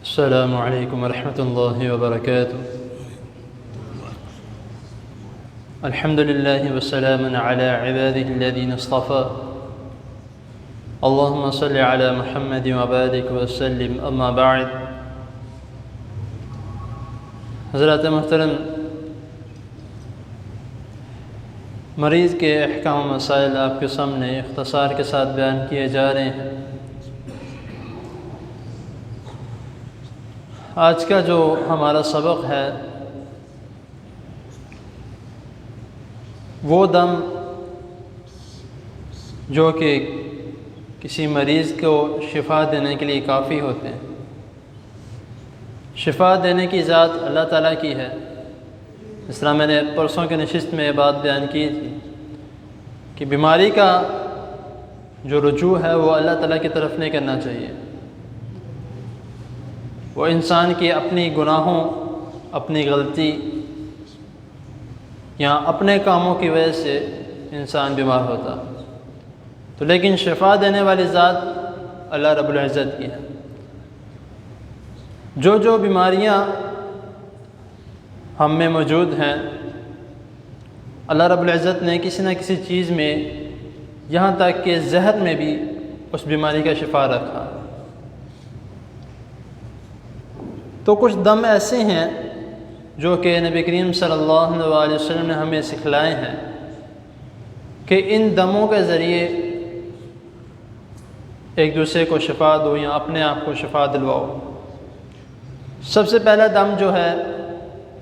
السلام علیکم ورحمۃ اللہ وبرکاتہ۔ الحمد للہ والسلام علی عباده الذین اصطفى، اللہم صل علی محمد وبارک وسلم، اما بعد۔ حضرات محترم، مریض کے احکام و مسائل آپ کے سامنے اختصار کے ساتھ بیان کیے جا رہے ہیں۔ آج کا جو ہمارا سبق ہے وہ دم جو کہ کسی مریض کو شفا دینے کے لیے کافی ہوتے ہیں۔ شفا دینے کی ذات اللہ تعالیٰ کی ہے۔ اس طرح میں نے پرسوں کے نشست میں یہ بات بیان کی تھی کہ بیماری کا جو رجوع ہے وہ اللہ تعالیٰ کی طرف نہیں کرنا چاہیے۔ وہ انسان کی اپنی گناہوں، اپنی غلطی یا اپنے کاموں کی وجہ سے انسان بیمار ہوتا، تو لیکن شفا دینے والی ذات اللہ رب العزت کی ہے۔ جو بیماریاں ہم میں موجود ہیں، اللہ رب العزت نے کسی نہ کسی چیز میں، یہاں تک کہ زہر میں بھی اس بیماری کا شفا رکھا۔ تو کچھ دم ایسے ہیں جو کہ نبی کریم صلی اللہ علیہ وسلم نے ہمیں سکھلائے ہیں کہ ان دموں کے ذریعے ایک دوسرے کو شفا دو یا اپنے آپ کو شفا دلواؤ۔ سب سے پہلا دم جو ہے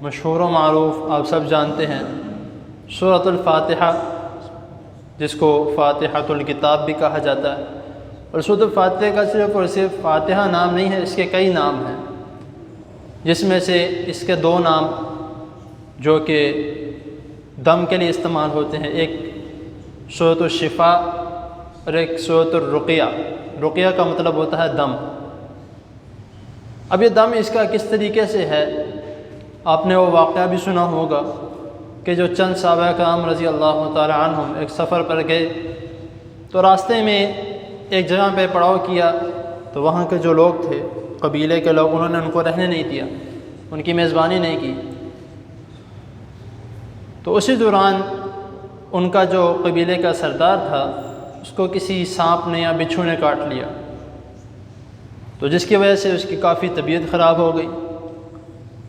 مشہور و معروف، آپ سب جانتے ہیں، سورۃ الفاتحہ، جس کو فاتحۃ الکتاب بھی کہا جاتا ہے۔ اور سورۃ الفاتحہ کا صرف اور صرف فاتحہ نام نہیں ہے، اس کے کئی نام ہیں، جس میں سے اس کے دو نام جو کہ دم کے لیے استعمال ہوتے ہیں، ایک سورۃ الشفا اور ایک سورۃ الرقیہ۔ رقیہ کا مطلب ہوتا ہے دم۔ اب یہ دم اس کا کس طریقے سے ہے، آپ نے وہ واقعہ بھی سنا ہوگا کہ جو چند صحابہ کرام رضی اللہ تعالی عنہم ایک سفر پر گئے، تو راستے میں ایک جگہ پہ پڑاؤ کیا، تو وہاں کے جو لوگ تھے، قبیلے کے لوگ، انہوں نے ان کو رہنے نہیں دیا، ان کی میزبانی نہیں کی۔ تو اسی دوران ان کا جو قبیلے کا سردار تھا، اس کو کسی سانپ نے یا بچھو نے کاٹ لیا، تو جس کی وجہ سے اس کی کافی طبیعت خراب ہو گئی،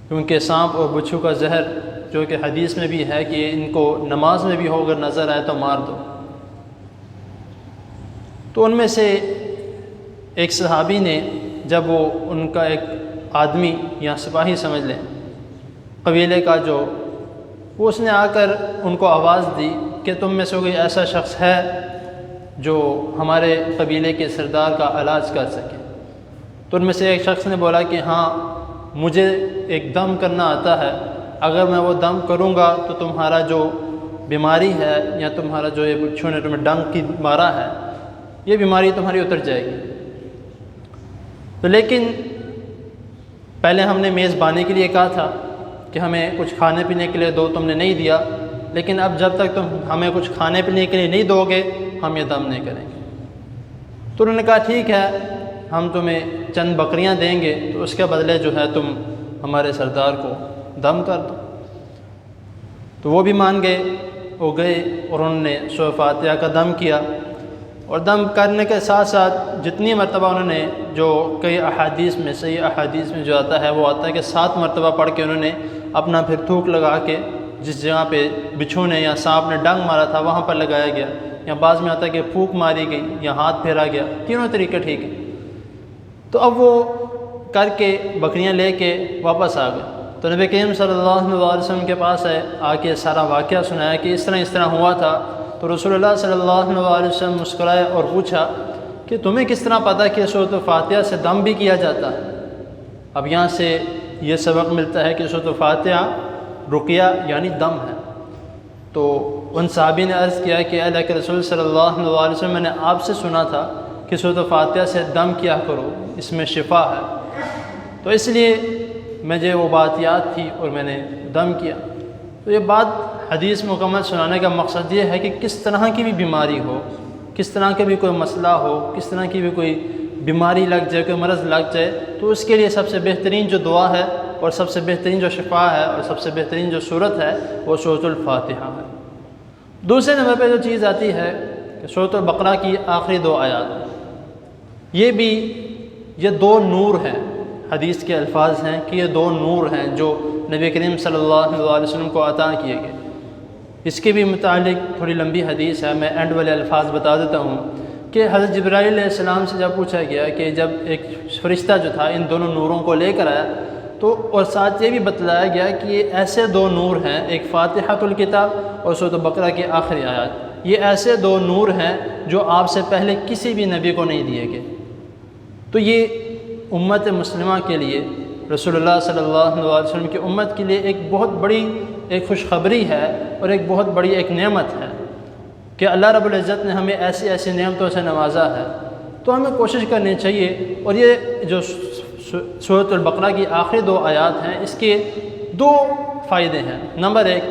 کیونکہ سانپ اور بچھو کا زہر جو کہ حدیث میں بھی ہے کہ ان کو نماز میں بھی ہو اگر نظر آئے تو مار دو۔ تو ان میں سے ایک صحابی نے، جب وہ ان کا ایک آدمی یا سپاہی سمجھ لیں قبیلے کا، جو وہ اس نے آ کر ان کو آواز دی کہ تم میں سے کوئی ایسا شخص ہے جو ہمارے قبیلے کے سردار کا علاج کر سکے؟ تو ان میں سے ایک شخص نے بولا کہ ہاں، مجھے ایک دم کرنا آتا ہے، اگر میں وہ دم کروں گا تو تمہارا جو بیماری ہے یا تمہارا جو یہ بچھو نے تمہیں ڈنک کی مارا ہے، یہ بیماری تمہاری اتر جائے گی۔ تو لیکن پہلے ہم نے میزبانی کے لیے کہا تھا کہ ہمیں کچھ کھانے پینے کے لیے دو، تم نے نہیں دیا، لیکن اب جب تک تم ہمیں کچھ کھانے پینے کے لیے نہیں دو گے، ہم یہ دم نہیں کریں گے۔ تو انہوں نے کہا ٹھیک ہے، ہم تمہیں چند بکریاں دیں گے، تو اس کے بدلے جو ہے تم ہمارے سردار کو دم کر دو۔ تو وہ بھی مان گئے، وہ گئے اور انہوں نے سورۃ فاتحہ کا دم کیا، اور دم کرنے کے ساتھ ساتھ جتنی مرتبہ انہوں نے، جو کئی احادیث میں، صحیح احادیث میں جو آتا ہے وہ آتا ہے کہ 7 مرتبہ پڑھ کے انہوں نے اپنا پھر تھوک لگا کے جس جگہ پہ بچھو نے یا سانپ نے ڈنگ مارا تھا وہاں پر لگایا گیا، یا بعض میں آتا ہے کہ پھونک ماری گئی یا ہاتھ پھیرا گیا، تینوں طریقے ٹھیک ہے۔ تو اب وہ کر کے بکریاں لے کے واپس آ گئے، تو نبی کریم صلی اللہ علیہ وسلم کے پاس آ کے سارا واقعہ سنایا کہ اس طرح ہوا تھا۔ تو رسول اللہ صلی اللہ علیہ وسلم مسکرائے اور پوچھا کہ تمہیں کس طرح پتہ کہ سورۃ فاتحہ سے دم بھی کیا جاتا ہے؟ اب یہاں سے یہ سبق ملتا ہے کہ سورۃ فاتحہ رقیہ یعنی دم ہے۔ تو ان صحابی نے عرض کیا کہ اللہ کے رسول صلی اللہ علیہ وسلم، میں نے آپ سے سنا تھا کہ سورۃ فاتحہ سے دم کیا کرو، اس میں شفا ہے، تو اس لیے مجھے وہ بات یاد تھی اور میں نے دم کیا۔ تو یہ بات حدیث مکمل سنانے کا مقصد یہ ہے کہ کس طرح کی بھی بیماری ہو، کس طرح کے بھی کوئی مسئلہ ہو، کس طرح کی بھی کوئی بیماری لگ جائے، کوئی مرض لگ جائے، تو اس کے لیے سب سے بہترین جو دعا ہے اور سب سے بہترین جو شفا ہے اور سب سے بہترین جو صورت ہے وہ سورۃ الفاتحہ ہے۔ دوسرے نمبر پہ جو چیز آتی ہے کہ سورۃ البقرہ کی آخری 2 آیات، یہ 2 نور ہیں، حدیث کے الفاظ ہیں کہ یہ 2 نور ہیں جو نبی کریم صلی اللہ علیہ وسلم کو عطا کیے گئے۔ اس کے بھی متعلق تھوڑی لمبی حدیث ہے، میں اینڈ والے الفاظ بتا دیتا ہوں کہ حضرت جبرائیل علیہ السلام سے جب پوچھا گیا کہ جب ایک فرشتہ جو تھا ان دونوں نوروں کو لے کر آیا تو اور ساتھ یہ بھی بتلایا گیا کہ یہ ایسے 2 نور ہیں، ایک فاتحۃ الکتاب اور سورۃ البقرہ کی آخری آیات، یہ ایسے 2 نور ہیں جو آپ سے پہلے کسی بھی نبی کو نہیں دیے گئے۔ تو یہ امت مسلمہ کے لیے، رسول اللہ صلی اللہ علیہ وسلم کی امت کے لیے ایک بہت بڑی ایک خوشخبری ہے اور ایک بہت بڑی ایک نعمت ہے کہ اللہ رب العزت نے ہمیں ایسی ایسی نعمتوں سے نوازا ہے۔ تو ہمیں کوشش کرنی چاہیے، اور یہ جو سورۃ البقرہ کی آخری 2 آیات ہیں اس کے 2 فائدے ہیں۔ نمبر 1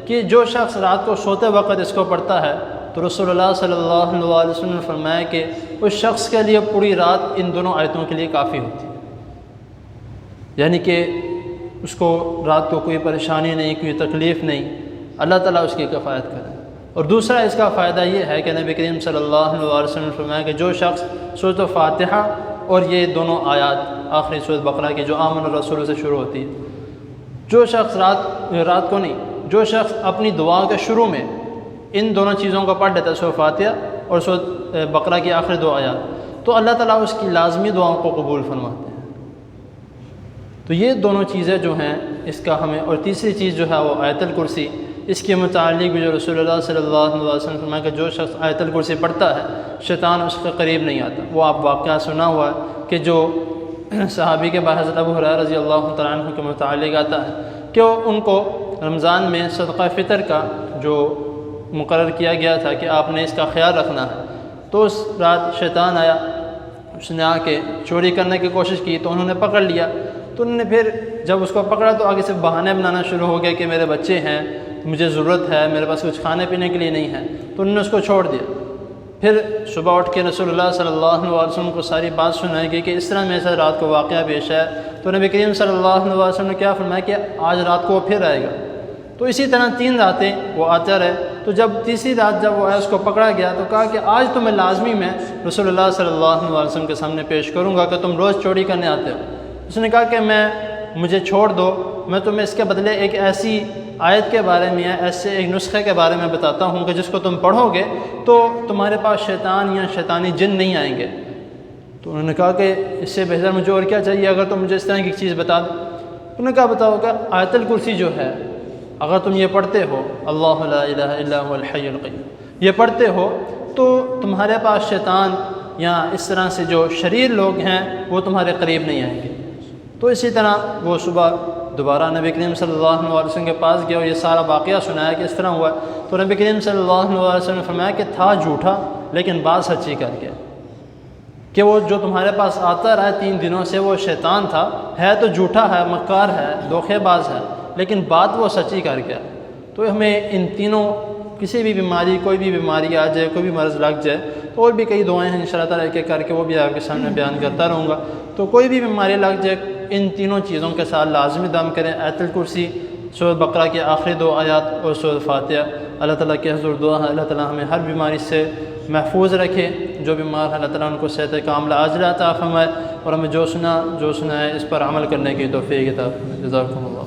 کہ جو شخص رات کو سوتے وقت اس کو پڑھتا ہے تو رسول اللہ صلی اللہ علیہ وسلم نے فرمایا کہ اس شخص کے لیے پوری رات ان دونوں آیتوں کے لیے کافی ہوتی ہے، یعنی کہ اس کو رات کو کوئی پریشانی نہیں، کوئی تکلیف نہیں، اللہ تعالیٰ اس کی کفایت کرے۔ اور دوسرا اس کا فائدہ یہ ہے کہ نبی کریم صلی اللہ علیہ وسلم نے فرمایا کہ جو شخص سورۃ الفاتحہ اور یہ دونوں آیات آخری سورۃ بقرہ کی جو آمن الرسول سے شروع ہوتی ہے، جو شخص رات کو نہیں، جو شخص اپنی دعا کے شروع میں ان دونوں چیزوں کو پڑھ لیتا ہے، سورۃ فاتحہ اور سورۃ بقرہ کی آخری 2 آیات، تو اللہ تعالیٰ اس کی لازمی دعاؤں کو قبول فرماتے ہیں۔ تو یہ دونوں چیزیں جو ہیں اس کا ہمیں، اور تیسری چیز جو ہے وہ آیت الکرسی، اس کے متعلق بھی جو رسول اللہ صلی اللہ علیہ وسلم نے فرمایا کہ جو شخص آیت الکرسی پڑھتا ہے شیطان اس کے قریب نہیں آتا۔ وہ آپ واقعہ سنا ہوا ہے کہ جو صحابی کے بعد حضرت ابو ہریرہ رضی اللہ تعالیٰ عنہ کے متعلق آتا ہے کہ ان کو رمضان میں صدقہ فطر کا جو مقرر کیا گیا تھا کہ آپ نے اس کا خیال رکھنا ہے، تو اس رات شیطان آیا، اس نے آ کے چوری کرنے کی کوشش کی تو انہوں نے پکڑ لیا۔ تو انہوں نے پھر جب اس کو پکڑا تو آگے سے بہانے بنانا شروع ہو گیا کہ میرے بچے ہیں، مجھے ضرورت ہے، میرے پاس کچھ کھانے پینے کے لیے نہیں ہے، تو انہوں نے اس کو چھوڑ دیا۔ پھر صبح اٹھ کے رسول اللہ صلی اللہ علیہ وسلم کو ساری بات سنائی گئی کہ اس طرح میرے ساتھ رات کو واقعہ پیش ہے، تو نبی کریم صلی اللہ علیہ وسلم نے کیا فرمایا کہ آج رات کو وہ پھر آئے گا۔ تو اسی طرح 3 راتیں وہ آتا رہے، تو جب تیسری رات جب وہ آیا اس کو پکڑا گیا تو کہا کہ آج تو میں لازمی میں رسول اللہ صلی اللہ علیہ وسلم کے سامنے پیش کروں گا کہ تم روز چوری کرنے آتے ہو۔ اس نے کہا کہ مجھے چھوڑ دو، میں تمہیں اس کے بدلے ایک ایسی آیت کے بارے میں یا ایسے ایک نسخے کے بارے میں بتاتا ہوں کہ جس کو تم پڑھو گے تو تمہارے پاس شیطان یا شیطانی جن نہیں آئیں گے۔ تو انہوں نے کہا کہ اس سے بہتر مجھے اور کیا چاہیے اگر تم مجھے اس طرح کی چیز بتا دو۔ انہوں نے کہا بتاؤ کہ آیت الکرسی جو ہے اگر تم یہ پڑھتے ہو، اللہ لا الہ الا هو الحی القیوم، یہ پڑھتے ہو تو تمہارے پاس شیطان یا اس طرح سے جو شریر لوگ ہیں وہ تمہارے قریب نہیں آئیں گے۔ تو اسی طرح وہ صبح دوبارہ نبی کریم صلی اللہ علیہ وسلم کے پاس گیا اور یہ سارا واقعہ سنایا کہ اس طرح ہوا، تو نبی کریم صلی اللہ علیہ وسلم نے فرمایا کہ تھا جھوٹا لیکن بات سچی کر گیا، کہ وہ جو تمہارے پاس آتا رہا 3 دنوں سے وہ شیطان تھا، ہے تو جھوٹا ہے، مکار ہے، دھوخے باز ہے، لیکن بات وہ سچی کر گیا۔ تو ہمیں ان تینوں، کسی بھی بیماری، کوئی بھی بیماری آ جائے، کوئی بھی مرض لگ جائے، تو اور بھی کئی دعائیں ہیں انشاءاللہ تعالیٰ ایک کر کے وہ بھی آپ کے سامنے بیان کرتا رہوں گا۔ تو کوئی بھی بیماری لگ جائے ان تینوں چیزوں کے ساتھ لازمی دم کریں، آیت الکرسی، سورۃ بقرہ کی آخری 2 آیات اور سورۃ فاتحہ۔ اللہ تعالیٰ کے حضور دعا ہے اللہ تعالیٰ ہمیں ہر بیماری سے محفوظ رکھے، جو بیمار ہے اللہ تعالیٰ ان کو صحت کاملہ عاجلہ عطا فرمائے، اور ہمیں جو سنا ہے اس پر عمل کرنے کی توفیق عطا فرمائے۔ جزاکم اللہ۔